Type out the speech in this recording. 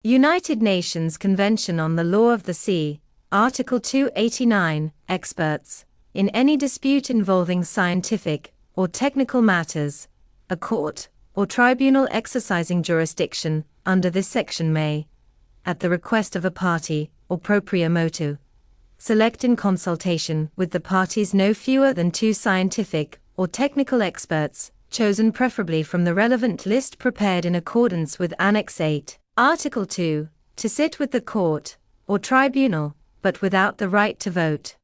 United Nations Convention on the Law of the Sea, Article 289, experts. In any dispute involving scientific or technical matters, a court or tribunal exercising jurisdiction under this section may, at the request of a party or proprio motu, select in consultation with the parties no fewer than 2 scientific or technical experts, chosen preferably from the relevant list prepared in accordance with Annex VIII, Article 2, to sit with the court or tribunal, but without the right to vote.